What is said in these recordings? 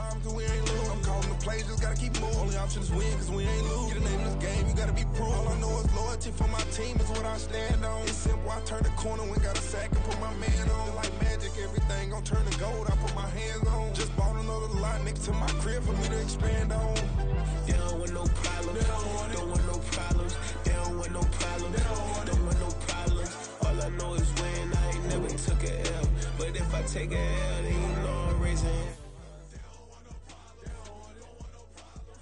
time, cause we ain't lose. I'm calling the plays, just gotta keep moving. Only option is win, cause we ain't lose. Get a name in this game, you gotta be proof. All I know is loyalty for my team is what I stand on. It's simple, I turn the corner when got a sack and put my man on. Like magic, everything gon' turn to gold, I put my hands on. Just bought another lot next to my crib for me to expand on. They don't want no problems, don't want no problems. They don't want no problems, don't want no problems. All I know is win, I ain't never took a L. But if I take a L, then you know I'm raising hell. They don't want no problems,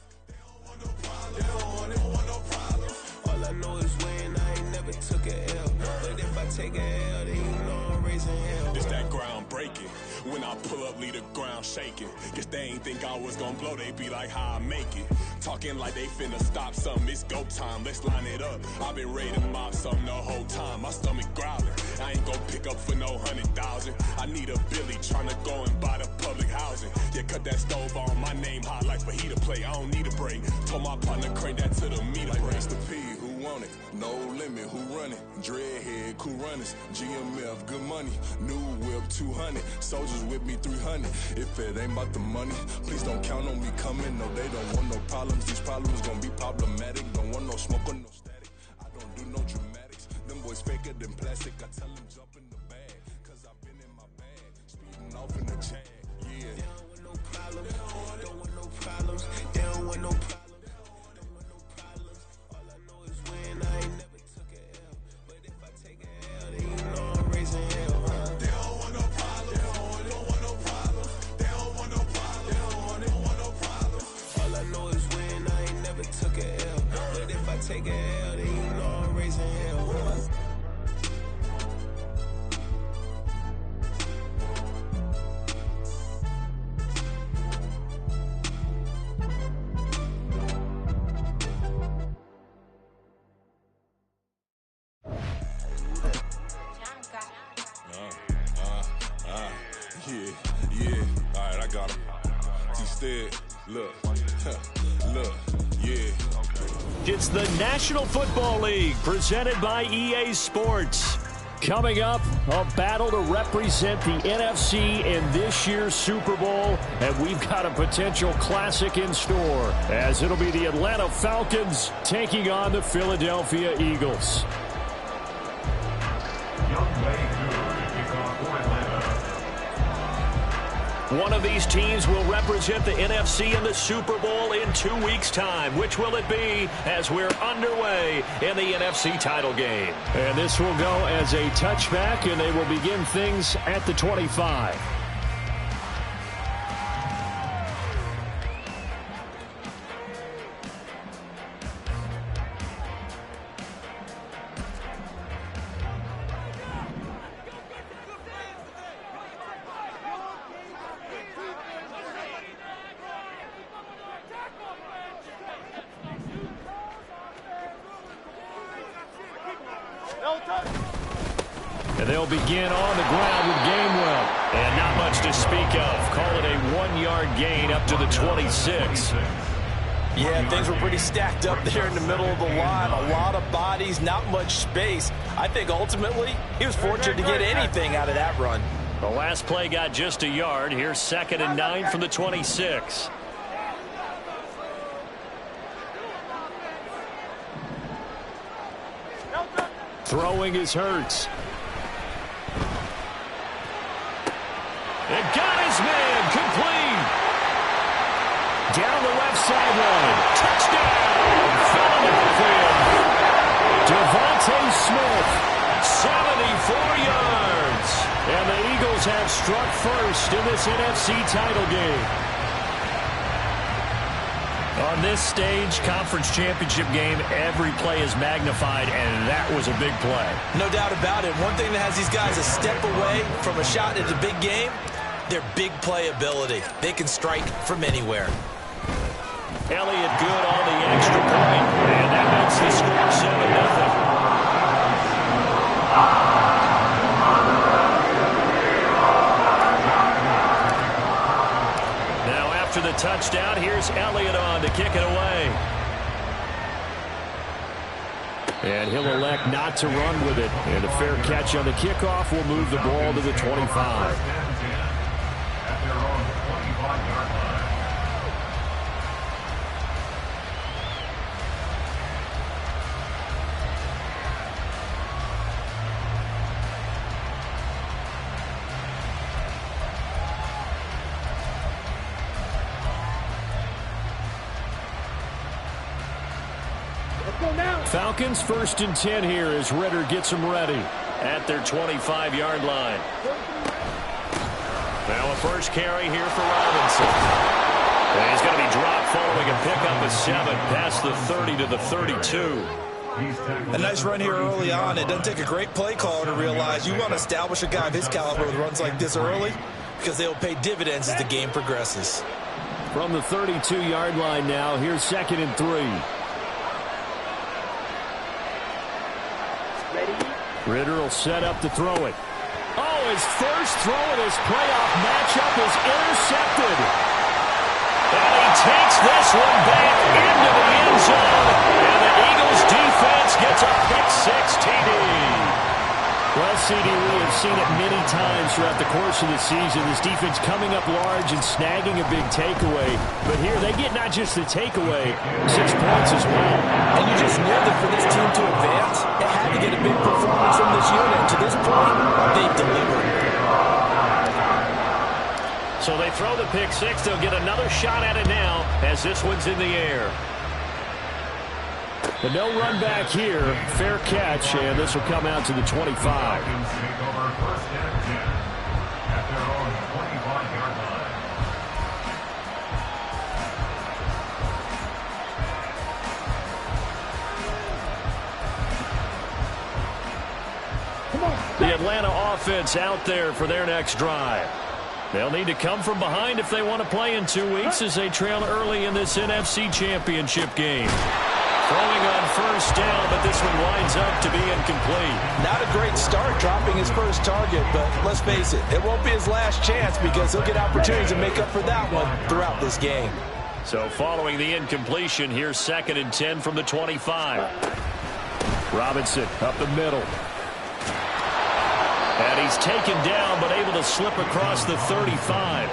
they don't want no problems. They don't want no problems, they don't want no problems. All I know is win, I ain't never took a L. But if I take a L, then you know I'm raising hell. It's that ground breaking. When I pull up, leave the ground shaking. Guess they ain't think I was gonna blow, they be like, how I make it. Talking like they finna stop something, it's go time, let's line it up. I've been ready to mob something the whole time, my stomach growling. I ain't gon' pick up for no 100,000. I need a Billy tryna go and buy the public housing. Yeah, cut that stove on, my name hot like fajita play. I don't need a break. Told my partner crank that to the meter like break. The P, who want it? No limit, who run it? Dreadhead, cool runners. GMF, good money. New whip, 200. Soldiers with me, 300. If it ain't about the money, please don't count on me coming. No, they don't want no problems. These problems gon' be problematic. Don't want no smoke or no static. I don't do no dramatics. Them boys faker than plastic. I tell them jump in the bag, cause I've been in my bag. Speeding off in the chat, yeah. They don't want no problems. Don't want no problems. They don't want no problems. Take a L, then you know I'm raising hell. Yeah. All right, I got him. T-Stead, look, look, yeah. It's the National Football League presented by EA Sports. Coming up, a battle to represent the NFC in this year's Super Bowl, and we've got a potential classic in store, as it'll be the Atlanta Falcons taking on the Philadelphia Eagles. One of these teams will represent the NFC in the Super Bowl in 2 weeks' time. Which will it be as we're underway in the NFC title game? And this will go as a touchback, and they will begin things at the 25. And they'll begin on the ground with Gainwell. And not much to speak of. Call it a 1-yard gain up to the 26. Yeah, things were pretty stacked up there in the middle of the line. A lot of bodies, not much space. I think ultimately he was fortunate to get anything out of that run. The last play got just a yard. Here's 2nd and 9 from the 26. Throwing is Hurts. And got his man complete. Down the left sideline. Touchdown, Philadelphia. Devontae Smith, 74 yards. And the Eagles have struck first in this NFC title game. On this stage, conference championship game, every play is magnified, and that was a big play. No doubt about it. One thing that has these guys a step away from a shot at a big game, their big play ability. They can strike from anywhere. Elliott good on the extra point, and that makes the score 7-0. After the touchdown, here's Elliott on to kick it away. And he'll elect not to run with it. And a fair catch on the kickoff will move the ball to the 25. Falcons 1st and 10 here as Ritter gets them ready at their 25-yard line. Now a first carry here for Robinson. And he's going to be dropped following a pickup of 7 past the 30 to the 32. A nice run here early on. It doesn't take a great play caller to realize you want to establish a guy of his caliber with runs like this early because they'll pay dividends as the game progresses. From the 32-yard line now, here's 2nd and 3. Ritter will set up to throw it. Oh, his first throw in his playoff matchup is intercepted. And he takes this one back into the end zone. And the Eagles defense gets a pick-6 TD. Well, CD, we have seen it many times throughout the course of the season. This defense coming up large and snagging a big takeaway. But here, they get not just the takeaway, 6 points as well. And you just knew that for this team to advance, it had to get a big performance from this unit. To this point, they've delivered. So they throw the pick-6. They'll get another shot at it now as this one's in the air. But no run back here. Fair catch, and this will come out to the 25. The Atlanta offense out there for their next drive. They'll need to come from behind if they want to play in 2 weeks as they trail early in this NFC Championship game. Throwing on first down, but this one winds up to be incomplete. Not a great start dropping his first target, but let's face it, it won't be his last chance because he'll get opportunities to make up for that one throughout this game. So following the incompletion, here's 2nd and 10 from the 25. Robinson up the middle. And he's taken down, but able to slip across the 35.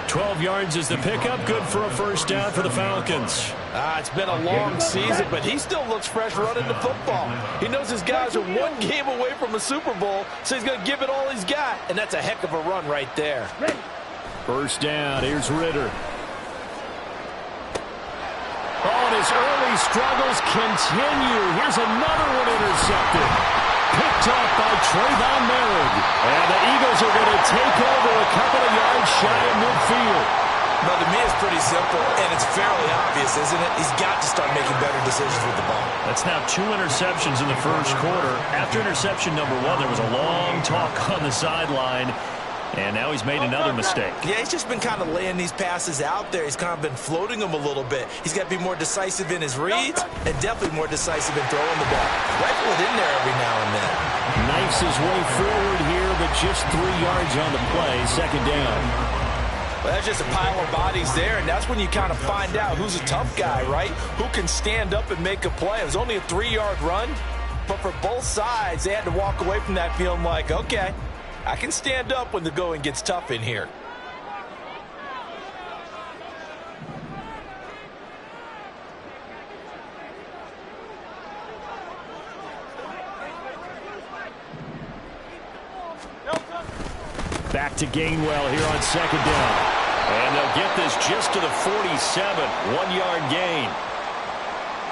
12 yards is the pickup. Good for a first down for the Falcons. It's been a long season, but he still looks fresh running the football. He knows his guys are 1 game away from a Super Bowl, so he's going to give it all he's got. And that's a heck of a run right there. First down. Here's Ritter. Oh, and his early struggles continue. Here's another one intercepted. Picked up by Trayvon Merritt. And the Eagles are going to take over a couple of yards shy of midfield. But to me, it's pretty simple, and it's fairly obvious, isn't it? He's got to start making better decisions with the ball. That's now 2 interceptions in the first quarter. After interception number 1, there was a long talk on the sideline. And now he's made another mistake. Yeah, he's just been kind of laying these passes out there. He's kind of been floating them a little bit. He's got to be more decisive in his reads and definitely more decisive in throwing the ball. Rifle it in there every now and then. Knifes his way forward here, but just 3 yards on the play. 2nd down. Well, that's just a pile of bodies there, and that's when you kind of find out who's a tough guy, right? Who can stand up and make a play. It was only a 3-yard run, but for both sides, they had to walk away from that feeling like, okay, I can stand up when the going gets tough in here. Back to Gainwell here on 2nd down. And they'll get this just to the 47. 1-yard gain.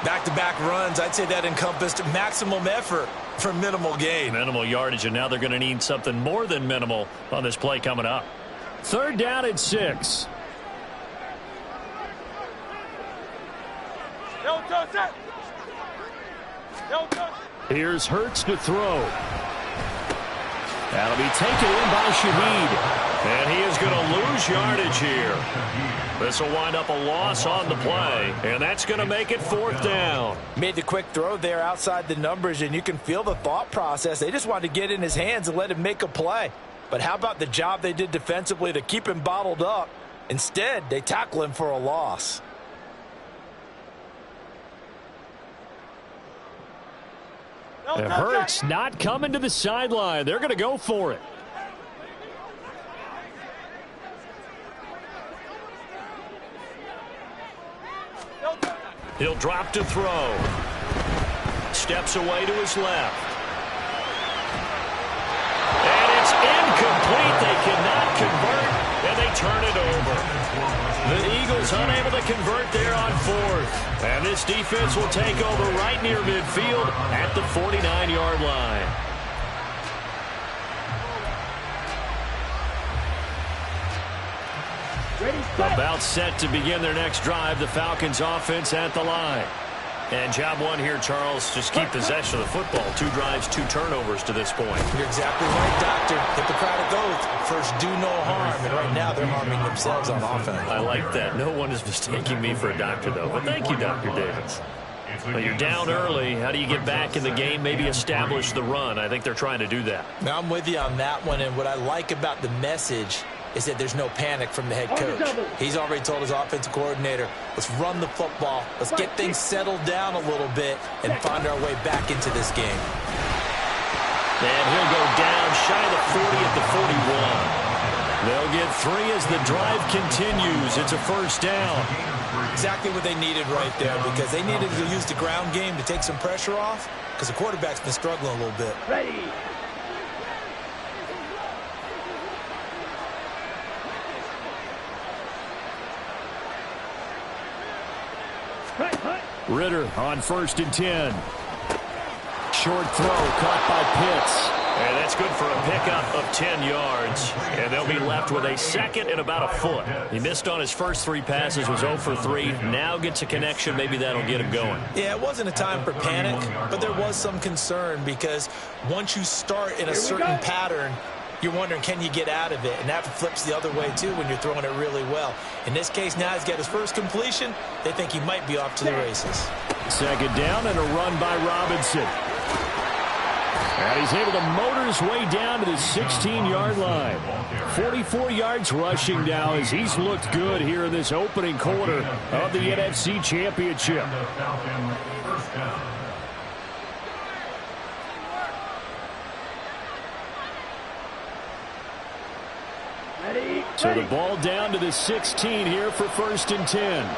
Back-to-back runs, I'd say that encompassed maximum effort for minimal gain. Minimal yardage, and now they're going to need something more than minimal on this play coming up. 3rd down and 6. Here's Hurts to throw. That'll be taken in by Shaheed. And he is going to lose yardage here. This will wind up a loss on the play. And that's going to make it 4th down. Made the quick throw there outside the numbers, and you can feel the thought process. They just wanted to get in his hands and let him make a play. But how about the job they did defensively to keep him bottled up? Instead, they tackle him for a loss. And Hurts not coming to the sideline. They're going to go for it. He'll drop to throw. Steps away to his left. And it's incomplete. They cannot convert, and they turn it over. The Eagles unable to convert there on 4th. And this defense will take over right near midfield at the 49-yard line. About set to begin their next drive. The Falcons offense at the line. And job one here, Charles, just keep possession of the football. 2 drives, 2 turnovers to this point. You're exactly right, Doctor. Hippocratic oath. First, do no harm. And right now, they're harming themselves on offense. I like that. No one is mistaking me for a doctor, though. But thank you, Dr. Davis. But you're down early. How do you get back in the game, maybe establish the run? I think they're trying to do that. Now, I'm with you on that one. And what I like about the message is that there's no panic from the head coach. He's already told his offensive coordinator, let's run the football, let's get things settled down a little bit and find our way back into this game. And he'll go down shy of the 40 at the 41. They'll get 3 as the drive continues. It's a first down. Exactly what they needed right there, because they needed to use the ground game to take some pressure off, because the quarterback's been struggling a little bit. Ready. Ritter on 1st and 10. Short throw caught by Pitts. And that's good for a pickup of 10 yards. And they'll be left with a second and about a foot. He missed on his first 3 passes, was 0 for 3. Now gets a connection. Maybe that'll get him going. Yeah, it wasn't a time for panic, but there was some concern because once you start in a certain pattern, you're wondering, can you get out of it? And that flips the other way, too, when you're throwing it really well. In this case, now he's got his first completion. They think he might be off to the races. Second down and a run by Robinson. And he's able to motor his way down to the 16-yard line. 44 yards rushing now as he's looked good here in this opening quarter of the NFC Championship. So the ball down to the 16 here for 1st and 10.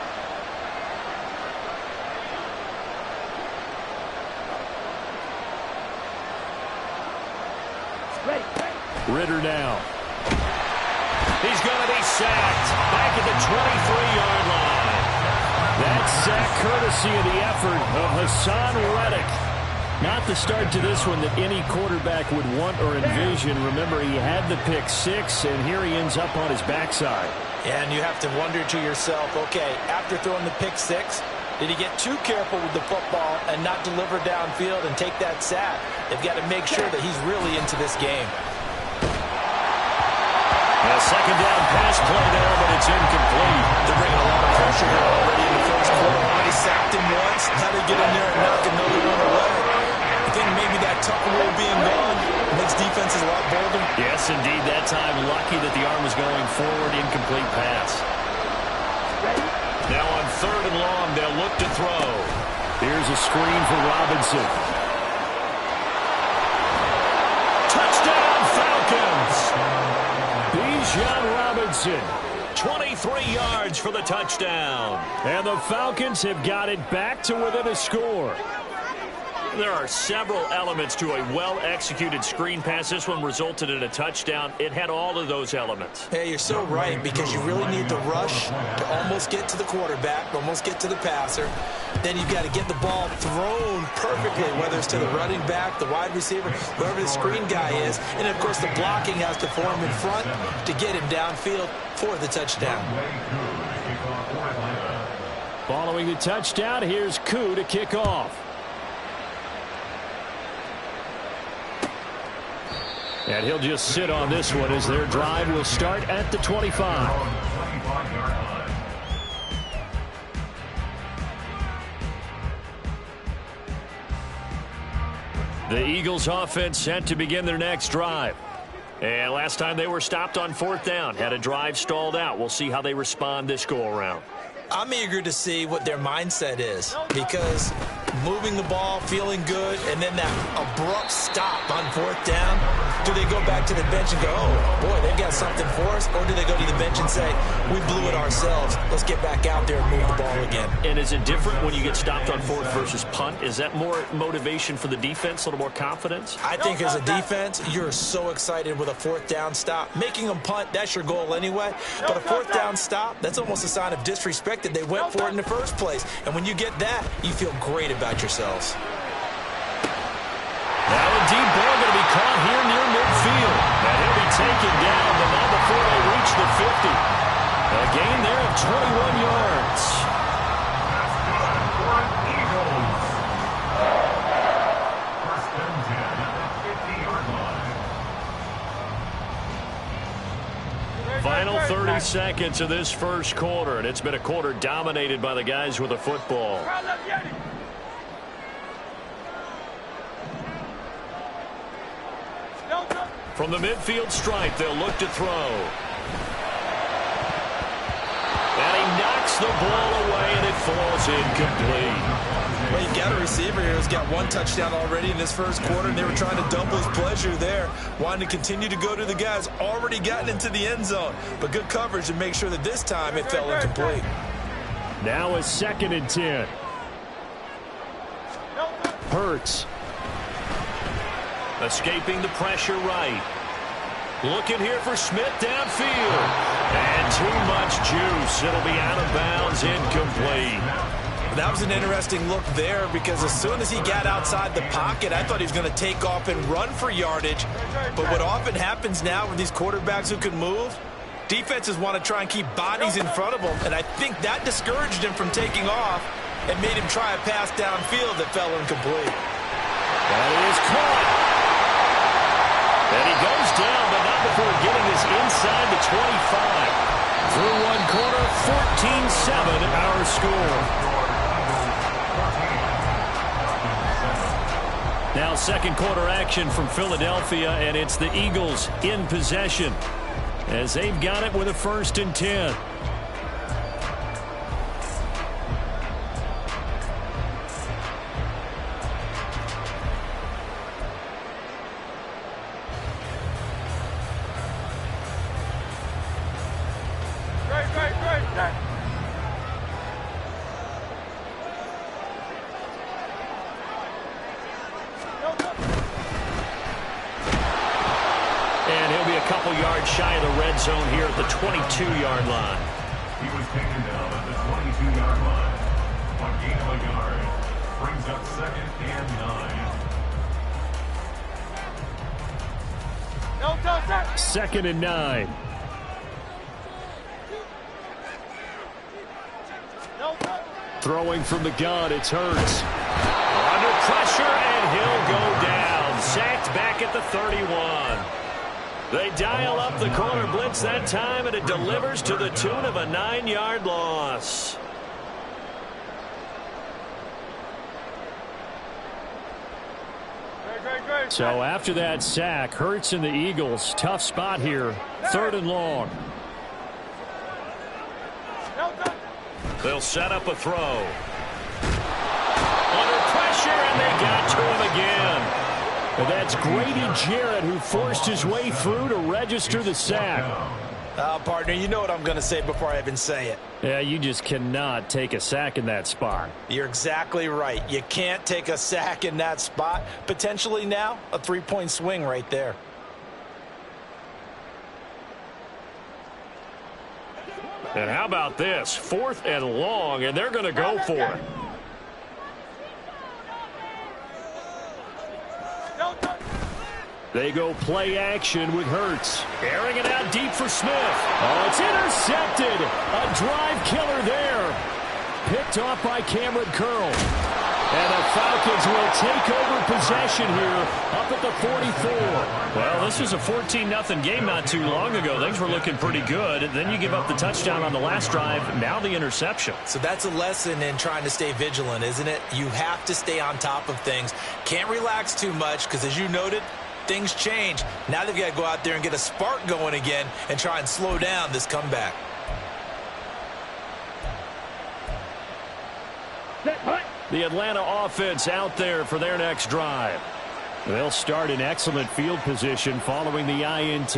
Ritter now. He's going to be sacked back at the 23-yard line. That sack courtesy of the effort of Hassan Reddick. Not the start to this one that any quarterback would want or envision. Remember, he had the pick 6, and here he ends up on his backside. And you have to wonder to yourself, okay, after throwing the pick 6, did he get too careful with the football and not deliver downfield and take that sack? They've got to make sure that he's really into this game. A second down pass play there, but it's incomplete. They're bringing a lot of pressure here already in the first quarter. Already sacked him once. How do they get in there and knock another one away? I think maybe that tuck rule being gone makes defenses a lot bolder. Yes, indeed. That time, lucky that the arm was going forward. Incomplete pass. Now on 3rd and long, they'll look to throw. Here's a screen for Robinson. Touchdown, Falcons! Bijan Robinson, 23 yards for the touchdown. And the Falcons have got it back to within a score. There are several elements to a well-executed screen pass. This one resulted in a touchdown. It had all of those elements. Yeah, you're so right, because you really need to rush to almost get to the quarterback, almost get to the passer. Then you've got to get the ball thrown perfectly, whether it's to the running back, the wide receiver, whoever the screen guy is. And, of course, the blocking has to form in front to get him downfield for the touchdown. Following the touchdown, here's Koo to kick off. And he'll just sit on this one as their drive will start at the 25. The Eagles offense set to begin their next drive. And last time they were stopped on 4th down, had a drive stalled out. We'll see how they respond this go-around. I'm eager to see what their mindset is, because moving the ball, feeling good, and then that abrupt stop on 4th down. Do they go back to the bench and go, oh, boy, they've got something for us? Or do they go to the bench and say, we blew it ourselves. Let's get back out there and move the ball again. And is it different when you get stopped on 4th versus punt? Is that more motivation for the defense, a little more confidence? I think as a defense, you're so excited with a 4th down stop. Making them punt, that's your goal anyway. But a 4th down stop, that's almost a sign of disrespect that they went for it in the first place. And when you get that, you feel great about yourselves. Now a deep ball going to be caught here near midfield. And he'll be taken down, but not before they reach the 50. A gain there of 21 yards. Final 30 seconds of this first quarter, and it's been a quarter dominated by the guys with the football. From the midfield stripe, they'll look to throw. And he knocks the ball away, and it falls incomplete. Well, you got a receiver here who's got 1 touchdown already in this first quarter, and they were trying to double his pleasure there, wanting to continue to go to the guys already gotten into the end zone. But good coverage to make sure that this time it fell incomplete. Now a 2nd and 10. Hurts. Escaping the pressure right. Looking here for Smith downfield. And too much juice. It'll be out of bounds, incomplete. That was an interesting look there because as soon as he got outside the pocket, I thought he was going to take off and run for yardage. But what often happens now with these quarterbacks who can move, defenses want to try and keep bodies in front of them. And I think that discouraged him from taking off and made him try a pass downfield that fell incomplete. That is caught. And he goes down, but not before getting this inside the 25. Through one quarter, 14-7 our score. Now second quarter action from Philadelphia, and it's the Eagles in possession as they've got it with a 1st and 10. And he'll be a couple yards shy of the red zone here at the 22-yard line. He was taken down at the 22-yard line. A gain of a yard brings up 2nd and 9. 2nd and 9. Throwing from the gun, it's Hurts. Under pressure, and he'll go down. Sacked back at the 31. They dial up the corner blitz that time, and it delivers to the tune of a 9-yard loss. So after that sack, Hurts and the Eagles, tough spot here. 3rd and long. They'll set up a throw. Under pressure, and they got to him again. And that's Grady Jarrett who forced his way through to register the sack. Partner, you know what I'm going to say before I even say it. Yeah, you just cannot take a sack in that spot. You're exactly right. You can't take a sack in that spot. Potentially now, a 3-point swing right there. And how about this? 4th and long, and they're going to go for it. They go play action with Hurts. Airing it out deep for Smith. Oh, it's intercepted. A drive killer there. Picked off by Cameron Curl. And the Falcons will take over possession here up at the 44. Well, this was a 14-0 game not too long ago. Things were looking pretty good. Then you give up the touchdown on the last drive. Now the interception. So that's a lesson in trying to stay vigilant, isn't it? You have to stay on top of things. Can't relax too much because, as you noted, things change. Now they've got to go out there and get a spark going again and try and slow down this comeback. The Atlanta offense out there for their next drive. They'll start in excellent field position following the INT.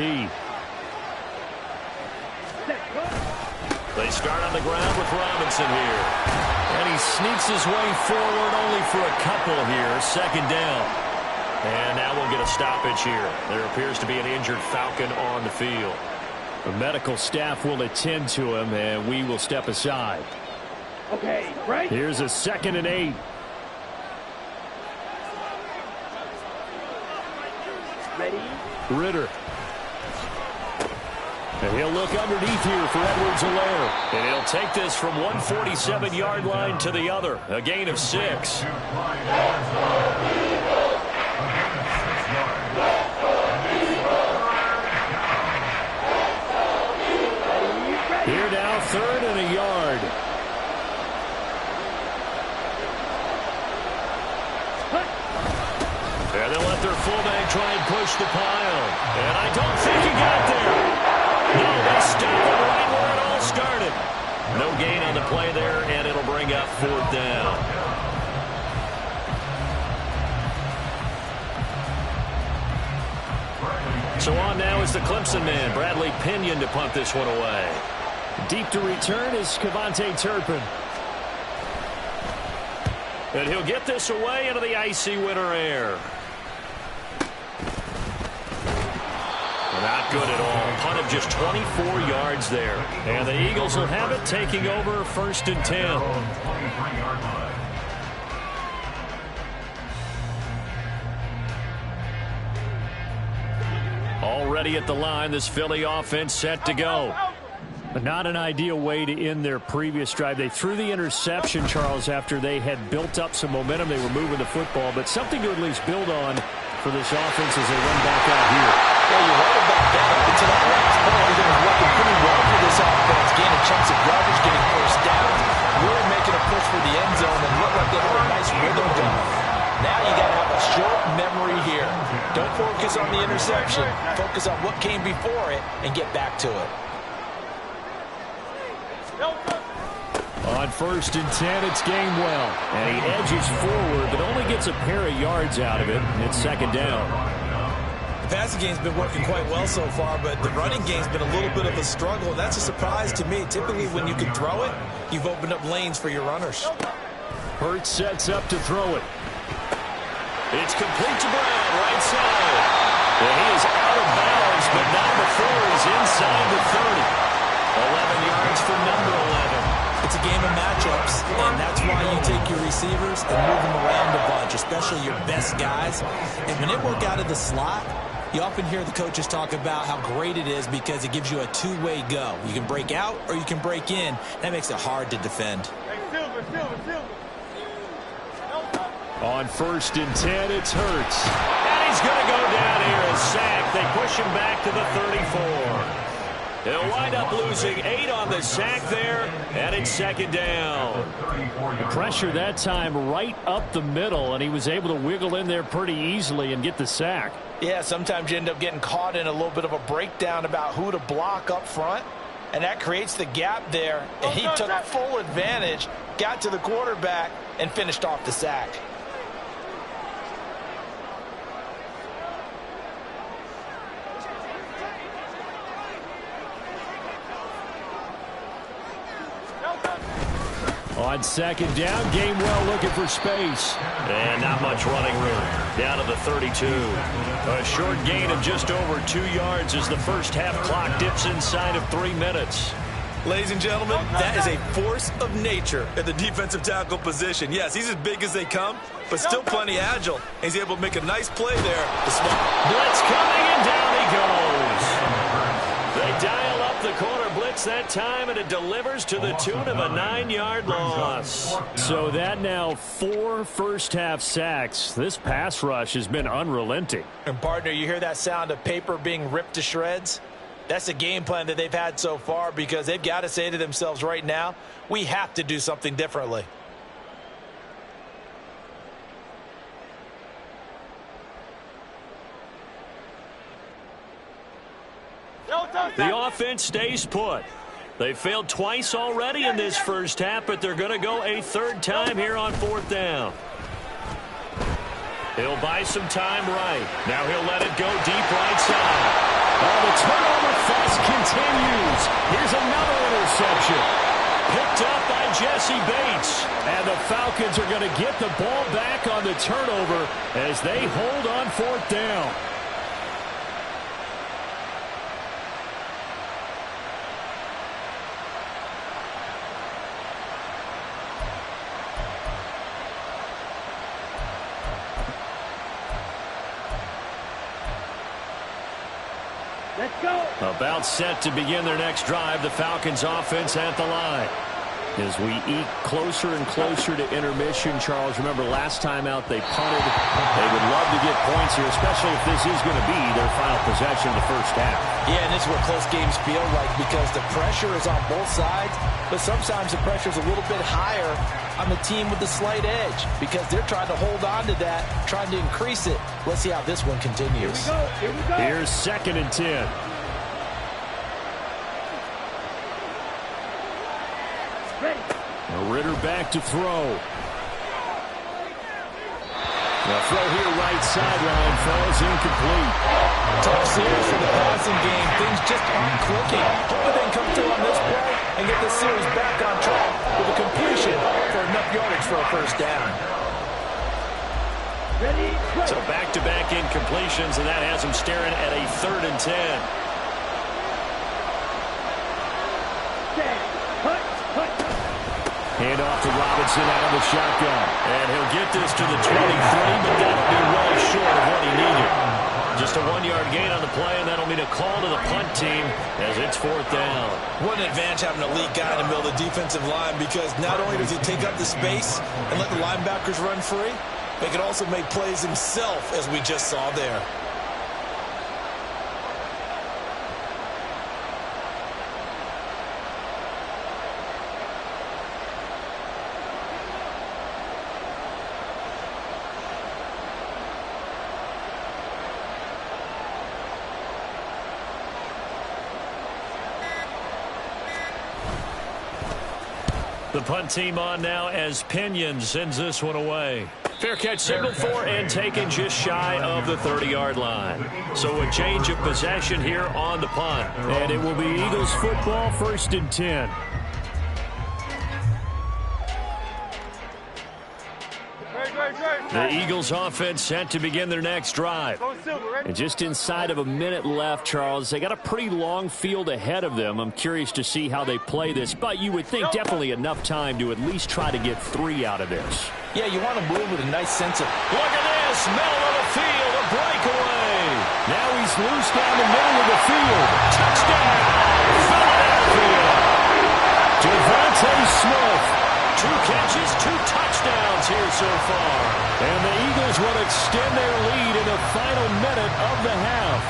They start on the ground with Robinson here. And he sneaks his way forward only for a couple here. Second down. And now we'll get a stoppage here. There appears to be an injured Falcon on the field. The medical staff will attend to him, and we will step aside. Okay, right. Here's a 2nd and 8. Ready? Ritter. And he'll look underneath here for Edwards-Helaire. And he'll take this from 147-yard line to the other. A gain of 6. Here now, 3rd and a yard. And they'll let their fullback try and push the pile. And I don't think he got there. No, they stopped it right where it all started. No gain on the play there, and it'll bring up 4th down. So on now is the Clemson man, Bradley Pinion, to punt this one away. Deep to return is Kevontae Turpin. And he'll get this away into the icy winter air. Not good at all. Punt of just 24 yards there. And the Eagles will have it, taking over 1st and 10. Already at the line, this Philly offense set to go. But not an ideal way to end their previous drive. They threw the interception, Charles, after they had built up some momentum. They were moving the football, but something to at least build on for this offense as they run back out here. Yeah, you heard about that. Up until that last point, everything was working pretty well for this offense. Gaining chunks of yardage, getting first downs, really making a push for the end zone, and looked like they had a nice rhythm going. Now you got to have a short memory here. Don't focus on the interception. Focus on what came before it and get back to it. On 1st and 10, it's Gainwell. And he edges forward, but only gets a pair of yards out of it. It's 2nd down. The passing game's been working quite well so far, but the running game's been a little bit of a struggle. That's a surprise to me. Typically, when you can throw it, you've opened up lanes for your runners. Hurts sets up to throw it. It's complete to Brown, right side. And he is out of bounds, but not before he's inside the 30. 11 yards for number 11. It's a game of matchups, and that's why you take your receivers and move them around a bunch, especially your best guys. And when it work out of the slot, you often hear the coaches talk about how great it is because it gives you a two-way go. You can break out or you can break in. That makes it hard to defend. On 1st and 10, it's Hurts. And he's going to go down here and sack. They push him back to the 34. He'll wind up losing 8 on the sack there, and it's 2nd down. Pressure that time right up the middle, and he was able to wiggle in there pretty easily and get the sack. Yeah, sometimes you end up getting caught in a little bit of a breakdown about who to block up front, and that creates the gap there. And he took full advantage, got to the quarterback, and finished off the sack. On 2nd down, Gainwell looking for space. And not much running room. Down to the 32. A short gain of just over 2 yards as the first half clock dips inside of 3 minutes. Ladies and gentlemen, that is a force of nature at the defensive tackle position. Yes, he's as big as they come, but still plenty agile. He's able to make a nice play there. Blitz coming, and down he goes. They dial up the corner blitz that time, and it delivers to the tune of a 9-yard loss. So that now 4 first-half sacks. This pass rush has been unrelenting. And, partner, you hear that sound of paper being ripped to shreds? That's the game plan that they've had so far because they've got to say to themselves right now, we have to do something differently. The offense stays put. They failed twice already in this first half, but they're going to go a third time here on fourth down. He'll buy some time right. Now he'll let it go deep right side. Oh, the turnover fuss continues. Here's another interception. Picked up by Jesse Bates. And the Falcons are going to get the ball back on the turnover as they hold on fourth down. Let's go. About set to begin their next drive, the Falcons offense at the line. As we eke closer and closer to intermission, Charles, remember last time out they punted. They would love to get points here, especially if this is going to be their final possession of the first half. Yeah, and this is what close games feel like because the pressure is on both sides, but sometimes the pressure is a little bit higher on the team with the slight edge because they're trying to hold on to that, trying to increase it. Let's see how this one continues. Here we go. Here we go. Here's 2nd and 10. Ready. Ritter back to throw. The throw here right sideline falls incomplete. Tough series for the passing game. Things just aren't clicking. Hoping they can come through on this play and get the series back on track with a completion for enough yardage for a first down. Ready. So back-to-back incompletions, and that has them staring at a 3rd and 10. Hand off to Robinson out of the shotgun. And he'll get this to the 23, but that'll be well short of what he needed. Just a 1-yard gain on the play, and that'll mean a call to the punt team as it's 4th down. What an advantage having an elite guy in the middle of the defensive line because not only does he take up the space and let the linebackers run free, but he can also make plays himself, as we just saw there. The punt team on now as Pinion sends this one away. Fair catch signaled for and taken just shy of the 30-yard line. So a change of possession here on the punt. And it will be Eagles football, 1st and 10. The Eagles offense set to begin their next drive. And just inside of a minute left, Charles, they got a pretty long field ahead of them. I'm curious to see how they play this, but you would think definitely enough time to at least try to get 3 out of this. Yeah, you want to move with a nice sense of... Look at this, middle of the field, a breakaway. Now he's loose down the middle of the field. Touchdown, Philadelphia. Devontae Smith. 2 catches, 2 touchdowns here so far. And the Eagles will extend their lead in the final minute of the half.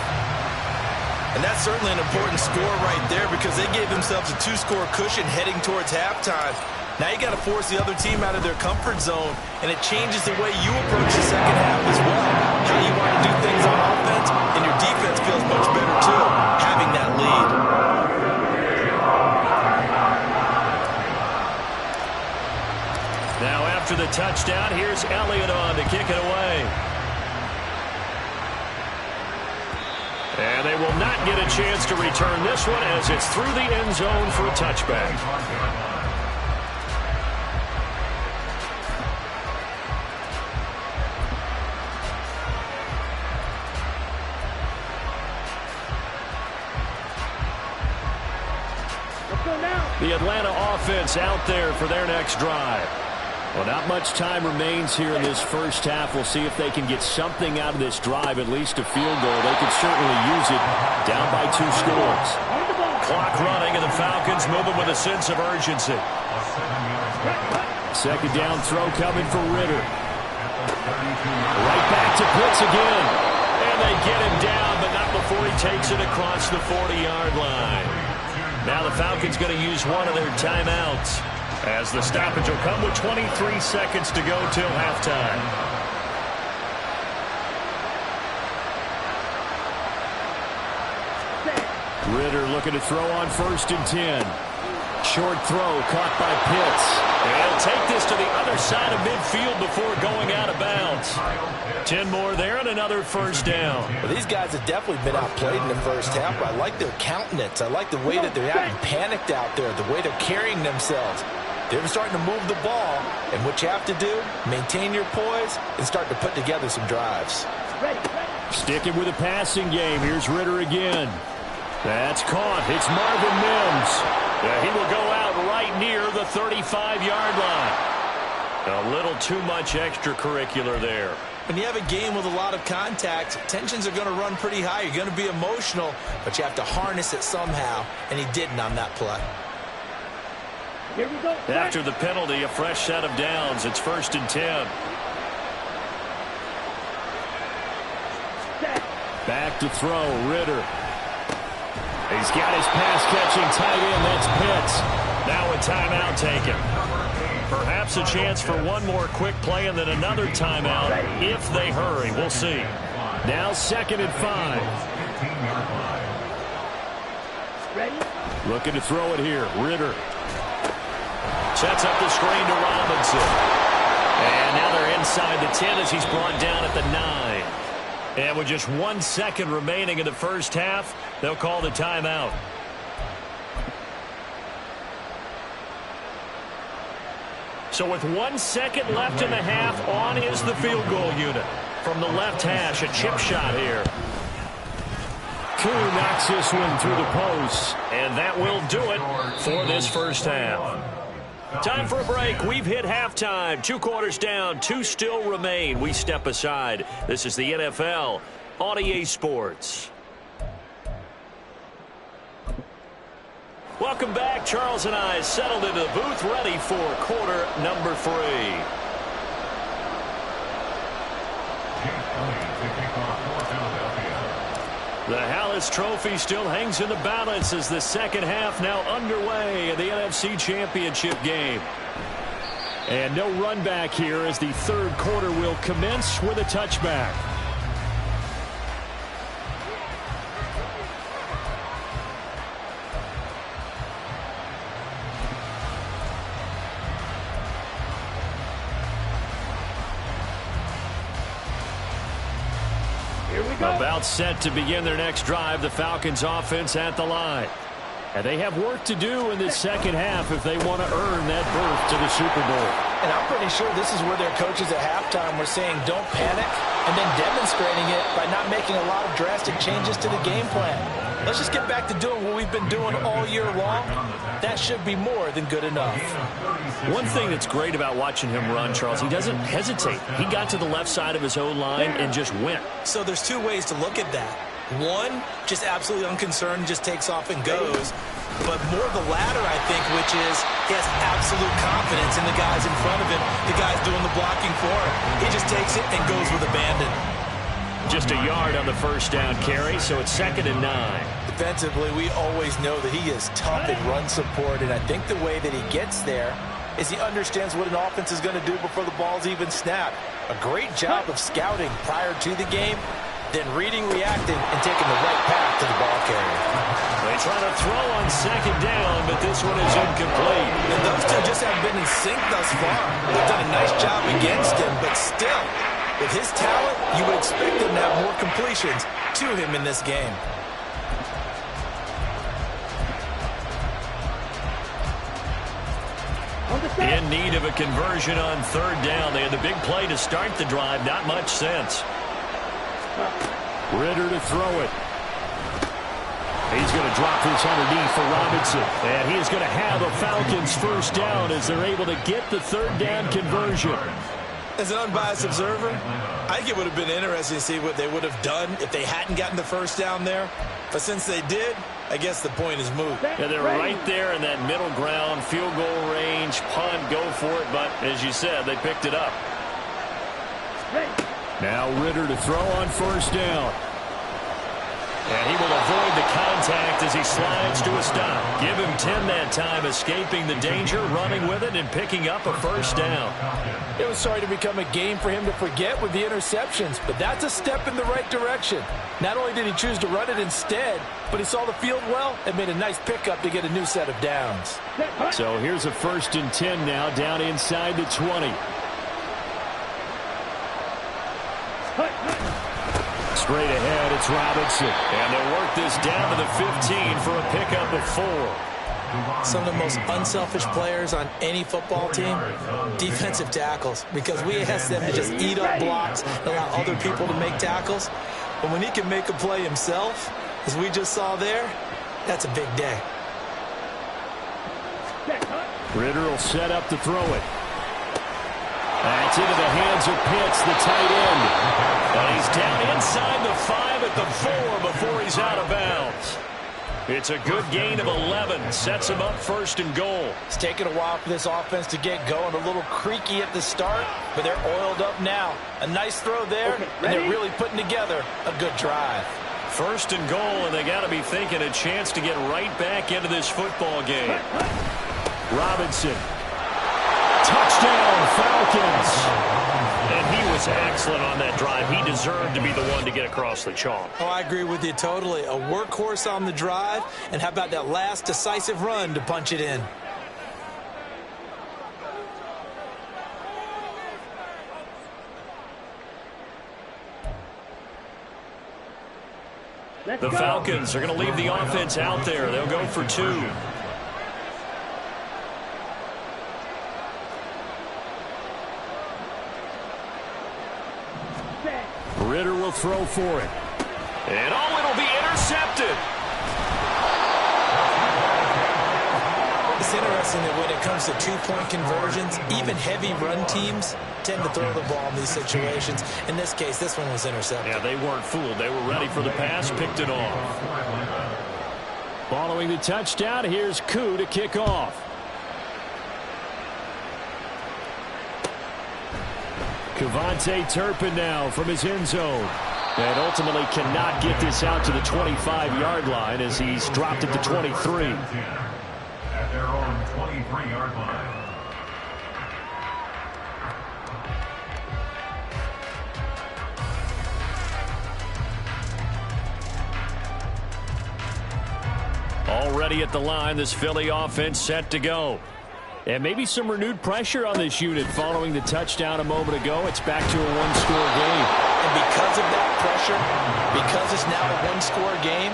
And that's certainly an important score right there because they gave themselves a 2-score cushion heading towards halftime. Now you got to force the other team out of their comfort zone, and it changes the way you approach the second half as well. How you want to do things on offense, and your defense feels much better too, having that lead. Now after the touchdown, here's Elliott on to kick it away. And they will not get a chance to return this one as it's through the end zone for a touchback. The Atlanta offense out there for their next drive. Well, not much time remains here in this first half. We'll see if they can get something out of this drive, at least a field goal. They could certainly use it down by 2 scores. Clock running, and the Falcons moving with a sense of urgency. 2nd down throw coming for Ritter. Right back to Pitts again. And they get him down, but not before he takes it across the 40-yard line. Now the Falcons going to use one of their timeouts as the stoppage will come with 23 seconds to go till halftime. Ritter looking looking to throw on 1st and 10. Short throw caught by Pitts. And he'll take this to the other side of midfield before going out of bounds. 10 more there and another 1st down. Well, these guys have definitely been outplayed in the first half, but I like their countenance. I like the way that they're not panicked out there, the way they're carrying themselves. They're starting to move the ball, and what you have to do, maintain your poise and start to put together some drives. Sticking with the passing game. Here's Ritter again. That's caught. It's Marvin Mims. He will go out right near the 35-yard line. A little too much extracurricular there. When you have a game with a lot of contact, tensions are going to run pretty high. You're going to be emotional, but you have to harness it somehow, and he didn't on that play. Here we go. After the penalty, a fresh set of downs. It's 1st and 10. Back to throw, Ritter. He's got his pass-catching tight end. That's Pitts. Now a timeout taken. Perhaps a chance for one more quick play and then another timeout if they hurry. We'll see. Now 2nd and 5. Looking to throw it here. Ritter. Sets up the screen to Robinson. And now they're inside the 10 as he's brought down at the 9. And with just 1 second remaining in the first half, they'll call the timeout. So with 1 second left in the half, on is the field goal unit. From the left hash, a chip shot here. Koo knocks this one through the post. And that will do it for this first half. Time for a break. We've hit halftime. 2 quarters down. 2 still remain. We step aside. This is the NFL on EA Sports. Welcome back. Charles and I settled into the booth, ready for quarter number 3. The Hallis Trophy still hangs in the balance as the second half now underway in the NFC Championship game. And no run back here as the third quarter will commence with a touchback. About set to begin their next drive, the Falcons offense at the line. And they have work to do in this second half if they want to earn that berth to the Super Bowl. And I'm pretty sure this is where their coaches at halftime were saying don't panic, and then demonstrating it by not making a lot of drastic changes to the game plan. Let's just get back to doing what we've been doing all year long. That should be more than good enough. One thing that's great about watching him run, Charles, he doesn't hesitate. He got to the left side of his own line and just went. So there's 2 ways to look at that. One, just absolutely unconcerned, just takes off and goes. But more the latter, I think, which is he has absolute confidence in the guys in front of him, the guys doing the blocking for him. He just takes it and goes with abandon. Just a yard on the first down carry, so it's 2nd and 9. Defensively, we always know that he is tough in run support, and I think the way that he gets there is he understands what an offense is going to do before the ball's even snapped. A great job of scouting prior to the game, then reading, reacting, and taking the right path to the ball carrier. They try to throw on 2nd down, but this one is incomplete. And those two just haven't been in sync thus far. They've done a nice job against him, but still, with his talent, you would expect him to have more completions to him in this game. In need of a conversion on 3rd down. They had the big play to start the drive. Not much sense. Ritter to throw it. He's going to drop this underneath for Robinson. And he is going to have a Falcons first down as they're able to get the 3rd down conversion. As an unbiased observer, I think it would have been interesting to see what they would have done if they hadn't gotten the first down there. But since they did, I guess the point is moot. And they're right there in that middle ground, field goal range, punt, go for it. But as you said, they picked it up. Now Ritter to throw on 1st down. And he will avoid the contact as he slides to a stop. Give him 10 that time, escaping the danger, running with it, and picking up a first down. It was starting to become a game for him to forget with the interceptions, but that's a step in the right direction. Not only did he choose to run it instead, but he saw the field well and made a nice pickup to get a new set of downs. So here's a 1st and 10 now, down inside the 20. Straight ahead, it's Robinson. And they'll work this down to the 15 for a pickup of 4. Some of the most unselfish players on any football team, defensive tackles, because we ask them to just eat up blocks and allow other people to make tackles. But when he can make a play himself, as we just saw there, that's a big day. Ritter will set up to throw it. That's into the hands of Pitts, the tight end. And he's down inside the 5 at the 4 before he's out of bounds. It's a good gain of 11. Sets him up 1st and goal. It's taken a while for this offense to get going. A little creaky at the start, but they're oiled up now. A nice throw there, and they're really putting together a good drive. 1st and goal, and they got to be thinking a chance to get right back into this football game. Robinson. Touchdown, Falcons. And he was excellent on that drive. He deserved to be the one to get across the chalk. Oh, I agree with you totally. A workhorse on the drive, and how about that last decisive run to punch it in? The Falcons are going to leave the offense out there. They'll go for 2. Ritter will throw for it. And it'll be intercepted. It's interesting that when it comes to two-point conversions, even heavy run teams tend to throw the ball in these situations. In this case, this one was intercepted. Yeah, they weren't fooled. They were ready for the pass, picked it off. Following the touchdown, here's Koo to kick off. Kevontae Turpin now from his end zone. And ultimately cannot get this out to the 25-yard line as he's dropped at the 23. At their own 23-yard line. Already at the line, this Philly offense set to go. And maybe some renewed pressure on this unit following the touchdown a moment ago. It's back to a one-score game. And because of that pressure, because it's now a one-score game,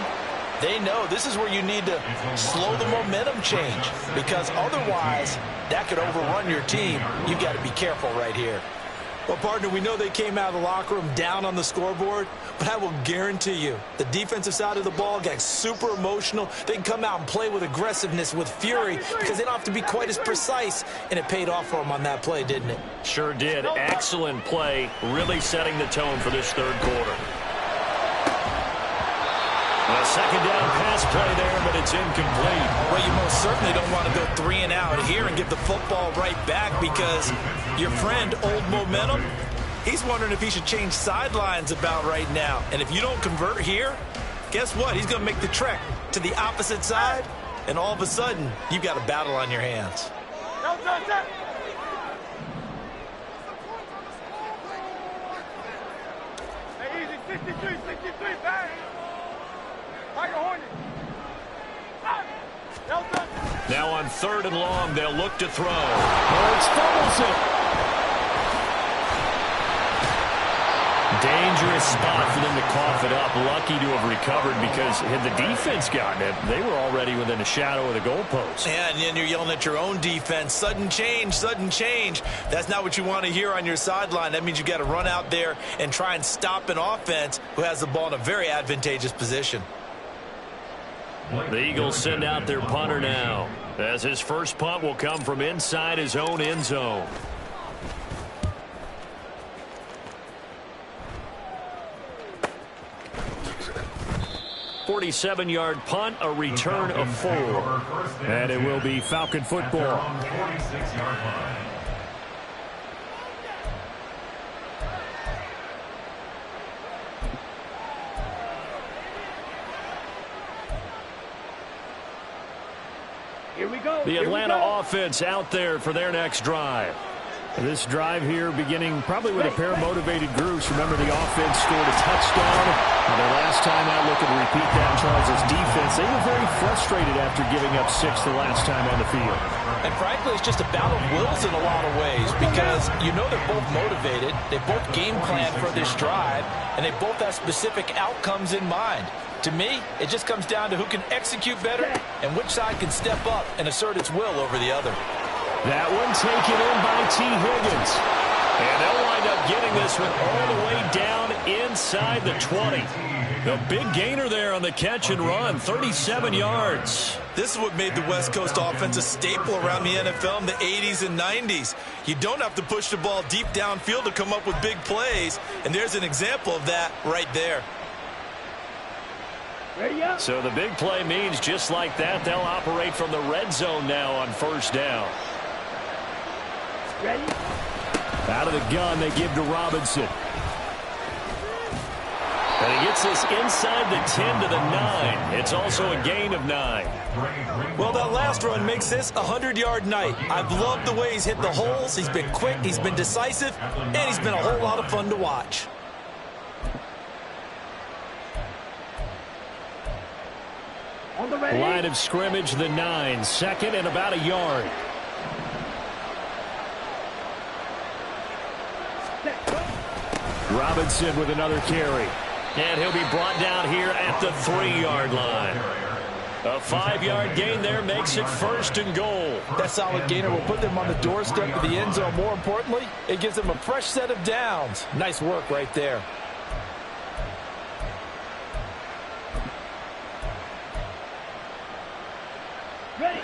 they know this is where you need to slow the momentum change, because otherwise that could overrun your team. You've got to be careful right here. Well, partner, we know they came out of the locker room down on the scoreboard, but I will guarantee you the defensive side of the ball got super emotional. They can come out and play with aggressiveness, with fury, because they don't have to be quite as precise, and it paid off for them on that play, didn't it? Sure did. Excellent play, really setting the tone for this third quarter. A second down pass play there, but it's incomplete. Well, you most certainly don't want to go 3 and out here and give the football right back, because your friend, Old Momentum, he's wondering if he should change sidelines about right now. And if you don't convert here, guess what? He's going to make the trek to the opposite side, and all of a sudden, you've got a battle on your hands. Hey, easy, 63, bang. Like a hornet. Now on 3rd and long, they'll look to throw. Hurts fumbles it. Dangerous spot for them to cough it up. Lucky to have recovered, because had the defense gotten it, they were already within a shadow of the goalpost. Yeah, and then you're yelling at your own defense. Sudden change, sudden change. That's not what you want to hear on your sideline. That means you got to run out there and try and stop an offense who has the ball in a very advantageous position. The Eagles send out their punter now, as his first punt will come from inside his own end zone. 47-yard punt, a return of 4. And it will be Falcon football. Here we go. The Atlanta offense out there for their next drive. This drive here beginning probably with a pair of motivated groups. Remember, the offense scored a touchdown. And their last time out, looking to repeat that, Charles' defense. They were very frustrated after giving up 6 the last time on the field. And frankly, it's just a battle of wills in a lot of ways because you know they're both motivated. They both game plan for this drive, and they both have specific outcomes in mind. To me, it just comes down to who can execute better and which side can step up and assert its will over the other. That one taken in by T. Higgins. And they'll wind up getting this one all the way down inside the 20. A big gainer there on the catch and run, 37 yards. This is what made the West Coast offense a staple around the NFL in the 80s and 90s. You don't have to push the ball deep downfield to come up with big plays, and there's an example of that right there. So the big play means just like that, they'll operate from the red zone now on first down. Ready? Out of the gun, they give to Robinson. And he gets this inside the 10 to the 9. It's also a gain of 9. Well, that last run makes this a 100-yard night. I've loved the way he's hit the holes. He's been quick, he's been decisive, and he's been a whole lot of fun to watch. On the ready. Line of scrimmage, the 9. Second and about a yard. Robinson with another carry. And he'll be brought down here at the 3-yard line. A 5-yard gain there makes it first and goal. That solid gainer will put them on the doorstep of the end zone. More importantly, it gives them a fresh set of downs. Nice work right there. Ready.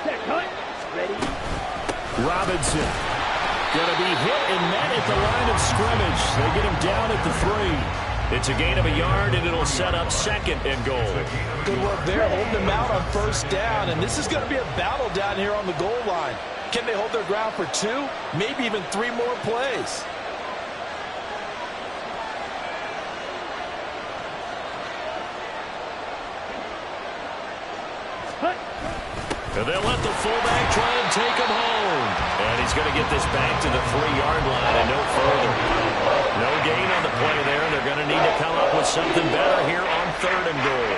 Set, cut. Ready. Robinson going to be hit and met at the line of scrimmage. They get him down at the 3. It's a gain of a yard, and it'll set up second and goal. Good work there, holding them out on first down. And this is going to be a battle down here on the goal line. Can they hold their ground for 2, maybe even 3 more plays? And they'll let the fullback try and take him home. And he's going to get this back to the 3-yard line and no further. No gain on the play there. They're going to need to come up with something better here on 3rd and goal.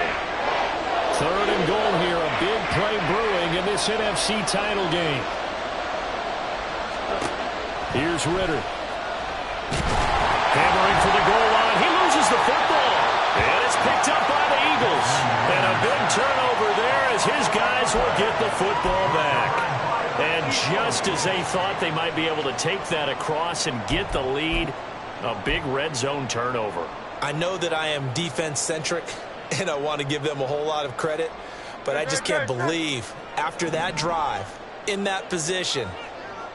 3rd and goal here. A big play brewing in this NFC title game. Here's Ritter. Hammering for the goal line. He loses the football. And it's picked up by the Eagles. And a big turnover there as his guys will get the football back. And just as they thought they might be able to take that across and get the lead, a big red zone turnover. I know that I am defense-centric, and I want to give them a whole lot of credit, but I just can't believe after that drive, in that position,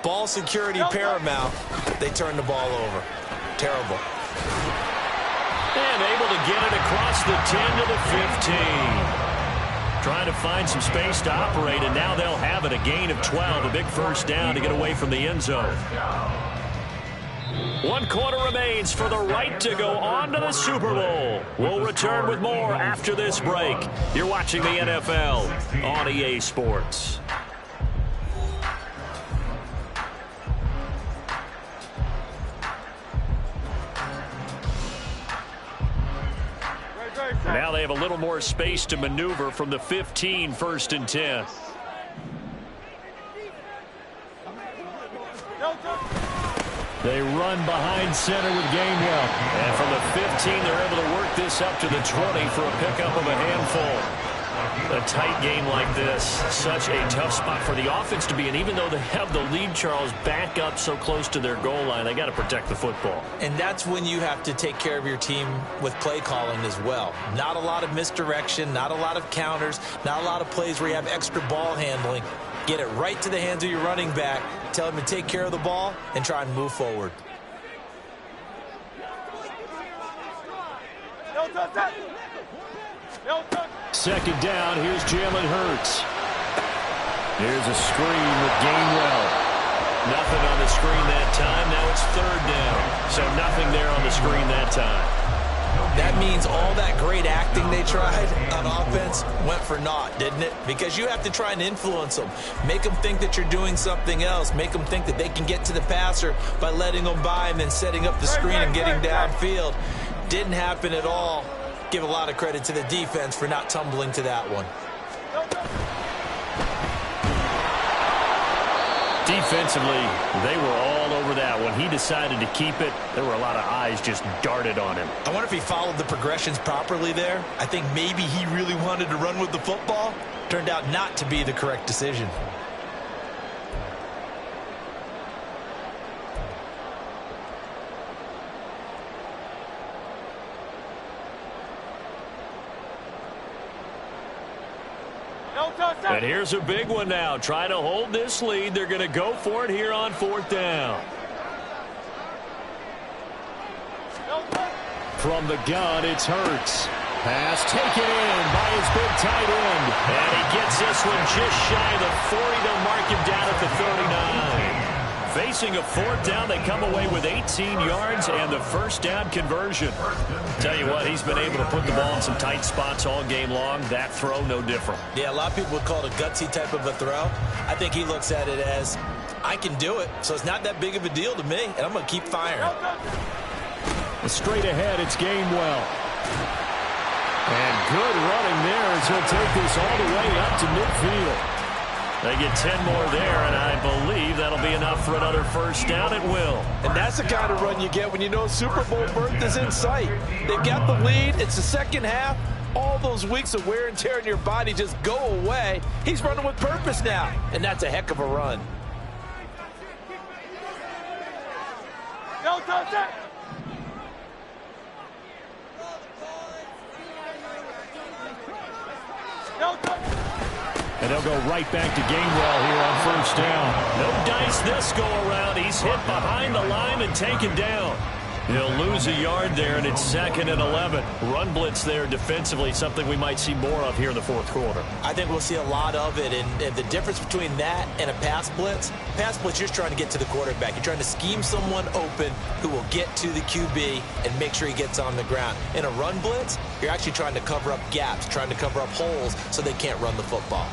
ball security paramount, they turn the ball over. Terrible. And able to get it across the 10 to the 15. Trying to find some space to operate, and now they'll have it. A gain of 12, a big first down to get away from the end zone. 1 quarter remains for the right to go on to the Super Bowl. We'll return with more after this break. You're watching the NFL on EA Sports. Now they have a little more space to maneuver from the 15, 1st and 10. They run behind center with Gainwell. And from the 15, they're able to work this up to the 20 for a pickup of a handful. A tight game like this, such a tough spot for the offense to be in. Even though they have the lead, Charles, back up so close to their goal line, they got to protect the football. And that's when you have to take care of your team with play calling as well. Not a lot of misdirection, not a lot of counters, not a lot of plays where you have extra ball handling. Get it right to the hands of your running back, tell him to take care of the ball, and try and move forward. Second down, here's Jalen Hurts. Here's a screen with Gainwell. Nothing on the screen that time. Now it's 3rd down. So nothing there on the screen that time. That means all that great acting they tried on offense went for naught, didn't it? Because you have to try and influence them. Make them think that you're doing something else. Make them think that they can get to the passer by letting them by and then setting up the screen and getting downfield. Didn't happen at all. Give a lot of credit to the defense for not tumbling to that one. Defensively, they were all over that. When he decided to keep it, there were a lot of eyes just darted on him. I wonder if he followed the progressions properly there. I think maybe he really wanted to run with the football. Turned out not to be the correct decision. And here's a big one now. Try to hold this lead. They're going to go for it here on 4th down. From the gun, it's Hurts. Pass taken in by his big tight end. And he gets this one just shy of the 40. They'll mark him down at the 39. Facing a 4th down, they come away with 18 yards and the first down conversion. Tell you what, he's been able to put the ball in some tight spots all game long. That throw, no different. Yeah, a lot of people would call it a gutsy type of a throw. I think he looks at it as, I can do it, so it's not that big of a deal to me, and I'm going to keep firing. Straight ahead, it's Gainwell. And good running there as he'll take this all the way up to midfield. They get 10 more there, and I believe that'll be enough for another first down. It will. And that's the kind of run you get when you know Super Bowl berth is in sight. They've got the lead. It's the second half. All those weeks of wear and tear in your body just go away. He's running with purpose now, and that's a heck of a run. No touch. No touch. And they'll go right back to Gainwell here on first down. No dice this go around. He's hit behind the line and taken down. He'll lose a yard there, and it's 2nd and 11. Run blitz there defensively, something we might see more of here in the 4th quarter. I think we'll see a lot of it, and the difference between that and a pass blitz, you're just trying to get to the quarterback. You're trying to scheme someone open who will get to the QB and make sure he gets on the ground. In a run blitz, you're actually trying to cover up gaps, trying to cover up holes so they can't run the football.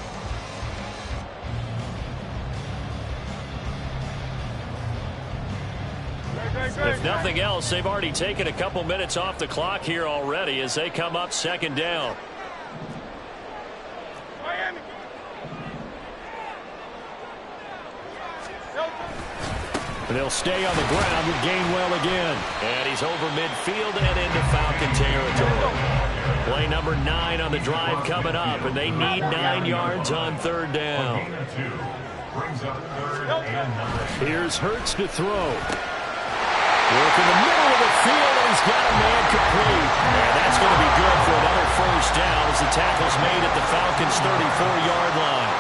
If nothing else, they've already taken a couple minutes off the clock here already as they come up 2nd down. But they'll stay on the ground with Gainwell again. And he's over midfield and into Falcon territory. Play number 9 on the drive coming up, and they need 9 yards on 3rd down. Here's Hurts to throw. Work in the middle of the field, and he's got a man complete. And that's going to be good for another first down as the tackle's made at the Falcons' 34-yard line.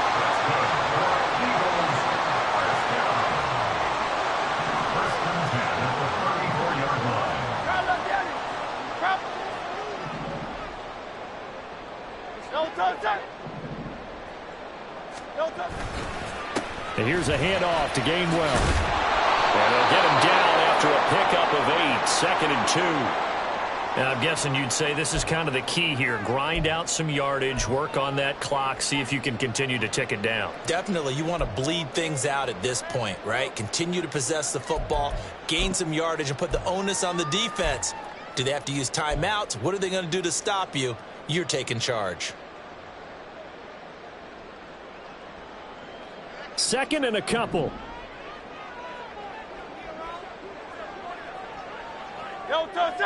And here's a handoff to Gainwell. And they'll get him down after a pickup of 8, 2nd and 2. And I'm guessing you'd say this is kind of the key here. Grind out some yardage, work on that clock, see if you can continue to tick it down. Definitely, you want to bleed things out at this point, right? Continue to possess the football, gain some yardage, and put the onus on the defense. Do they have to use timeouts? What are they going to do to stop you? You're taking charge. 2nd and a couple. No touch.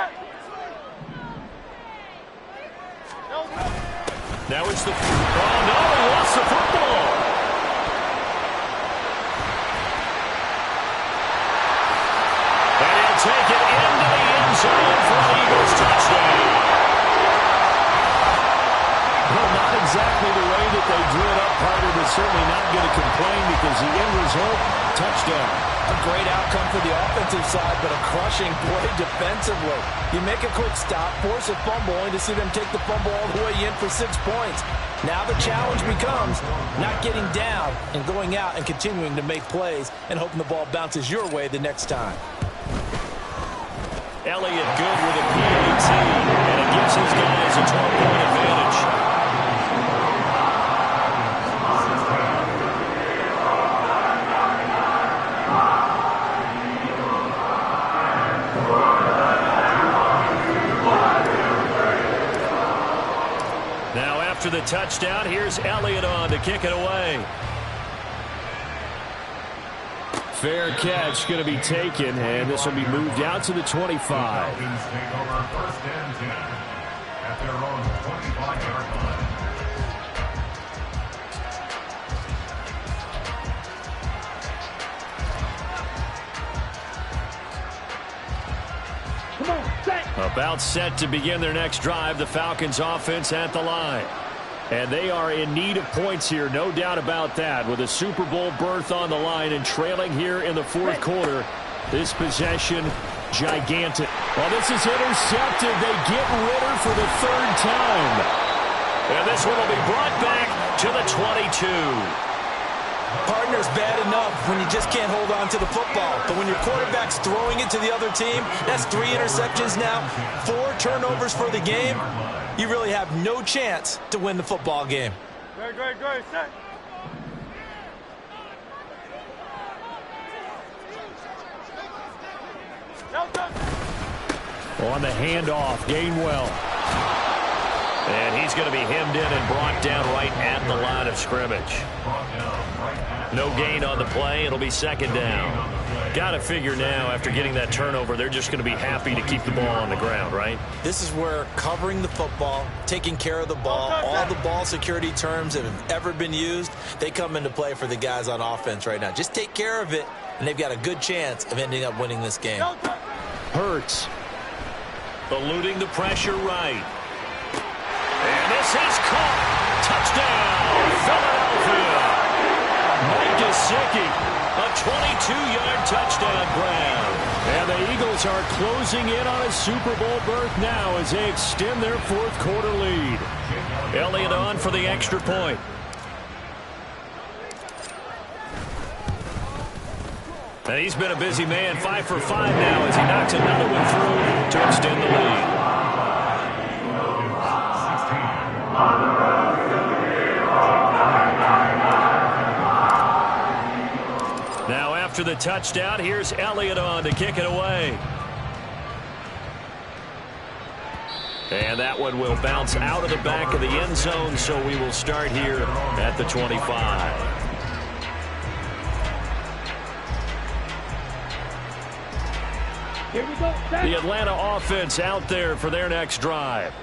Now it's the... Oh, no, he lost the football. And he'll take it into the end zone for the Eagles touchdown. Well, not exactly the way that they drew it up, Carter, but certainly not going to complain because the end result, touchdown. A great outcome for the offensive side, but a crushing play defensively. You make a quick stop, force a fumble, only to see them take the fumble all the way in for 6 points. Now the challenge becomes not getting down and going out and continuing to make plays and hoping the ball bounces your way the next time. Elliott good with a PAT. gives his guys a 12-point advantage. Now after the touchdown, here's Elliott on to kick it away. Fair catch going to be taken, and this will be moved out to the 25. Falcons take over 1st and 10 at their own 25-yard line. About set to begin their next drive, the Falcons offense at the line. And they are in need of points here, no doubt about that, with a Super Bowl berth on the line and trailing here in the 4th quarter. This possession, gigantic. Well, this is intercepted. They get Ritter for the 3rd time. And this one will be brought back to the 22. Partner's bad enough when you just can't hold on to the football. But when your quarterback's throwing it to the other team, that's 3 interceptions now, 4 turnovers for the game. You really have no chance to win the football game. Go, set. On the handoff, Gainwell. And he's going to be hemmed in and brought down right at the line of scrimmage. No gain on the play. It'll be 2nd down. Got to figure now, after getting that turnover, they're just going to be happy to keep the ball on the ground, right? This is where covering the football, taking care of the ball, all the ball security terms that have ever been used, they come into play for the guys on offense right now. Just take care of it, and they've got a good chance of ending up winning this game. Hurts. Eluding the pressure right. And this is caught. Touchdown, Philadelphia. Mike Gesicki, a 22-yard touchdown grab. And the Eagles are closing in on a Super Bowl berth now as they extend their 4th quarter lead. Elliott on for the extra point. And he's been a busy man, 5 for 5 now as he knocks another one through to extend the lead. Now after the touchdown, here's Elliott on to kick it away. And that one will bounce out of the back of the end zone, so we will start here at the 25. The Atlanta offense out there for their next drive.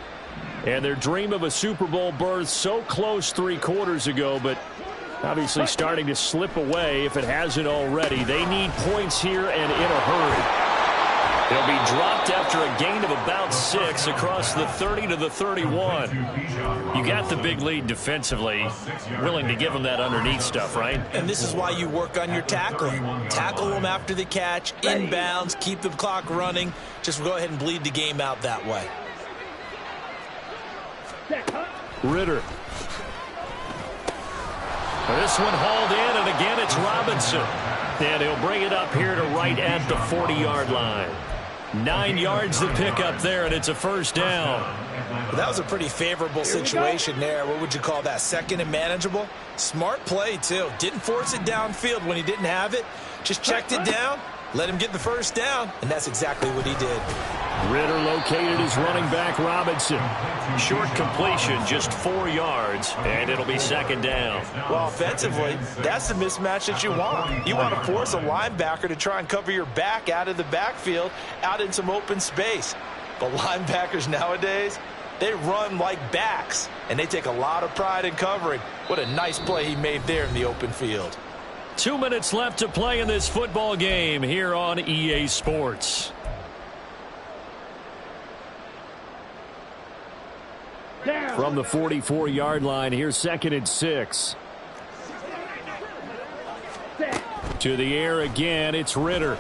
And their dream of a Super Bowl berth so close 3 quarters ago, but obviously starting to slip away if it hasn't already. They need points here and in a hurry. They'll be dropped after a gain of about 6 across the 30 to the 31. You got the big lead defensively. Willing to give them that underneath stuff, right? And this is why you work on your tackling. Tackle them after the catch, inbounds, keep the clock running. Just go ahead and bleed the game out that way. Ritter. This one hauled in, and again it's Robinson. And he'll bring it up here to right at the 40-yard line. 9 yards to pick up there, and it's a 1st down. Well, that was a pretty favorable situation there. What would you call that? 2nd and manageable? Smart play, too. Didn't force it downfield when he didn't have it. Just checked it down, let him get the 1st down, and that's exactly what he did. Ritter located as running back Robinson. Short completion, just 4 yards, and it'll be 2nd down. Well, offensively, that's the mismatch that you want. You want to force a linebacker to try and cover your back out of the backfield, out in some open space. But linebackers nowadays, they run like backs, and they take a lot of pride in covering. What a nice play he made there in the open field. 2 minutes left to play in this football game here on EA Sports. From the 44-yard line, here's 2nd and 6. To the air again, it's Ritter.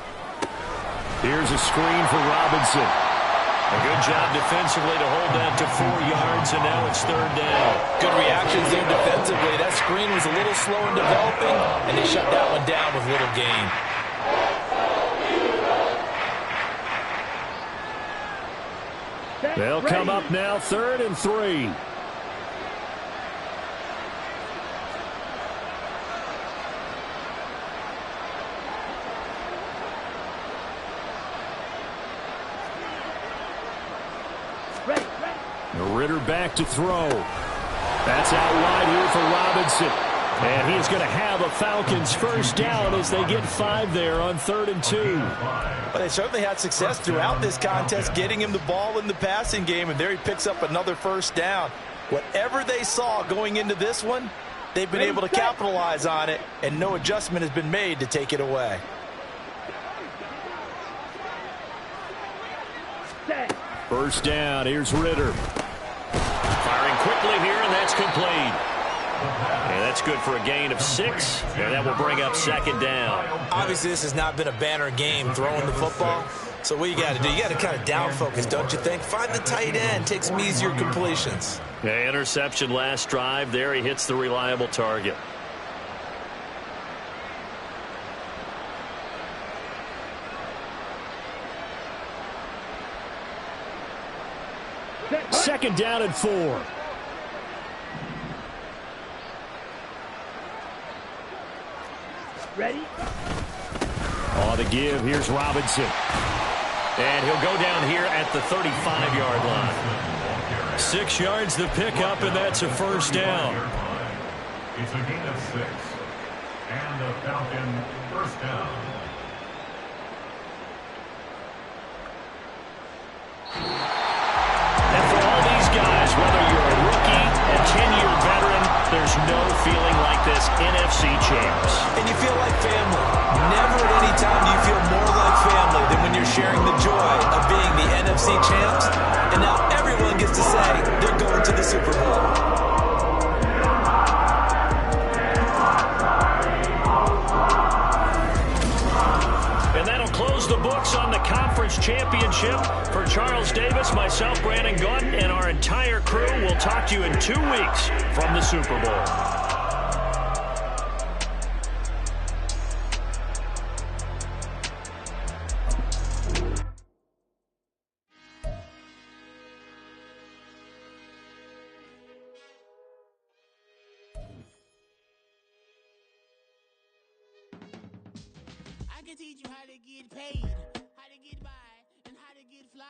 Here's a screen for Robinson. A good job defensively to hold that to 4 yards, and now it's 3rd down. Good reactions there defensively. That screen was a little slow in developing, and they shut that one down with little gain. They'll come up now, 3rd and 3. Ritter back to throw. That's out wide here for Robinson. And he's going to have a Falcons first down as they get 5 there on 3rd and 2. Well, they certainly had success throughout this contest, getting him the ball in the passing game, and there he picks up another first down. Whatever they saw going into this one, they've been able to capitalize on it, and no adjustment has been made to take it away. First down, here's Ritter. Firing quickly here, and that's complete. And that's good for a gain of 6, and that will bring up 2nd down. Obviously, this has not been a banner game throwing the football. So what you got to do, you got to kind of down focus, don't you think? Find the tight end, take some easier completions. Yeah, interception last drive. There he hits the reliable target. Second down and 4. Ready? On the give, here's Robinson. And he'll go down here at the 35-yard line. 6 yards the pickup, and that's a first down. It's a gain of 6. And the Falcon first down. And for all these guys, whether you're a rookie, a 10-year veteran, there's no feeling like this NFC champs. And you feel like family. Never at any time do you feel more like family than when you're sharing the joy of being the NFC champs. And now everyone gets to say they're going to the Super Bowl. And that'll close the books on the conference championship. For Charles Davis, myself, Brandon Gaudin, and our entire crew, we'll talk to you in 2 weeks from the Super Bowl. I can teach you how to get paid, how to get by, and how to get fly.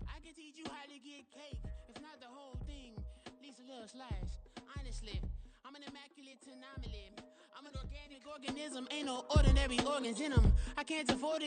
I can teach you how to get cake, if not the whole thing, at least a little slice. Honestly, I'm an immaculate anomaly. I'm an organic organism, ain't no ordinary organs in them. I can't afford it.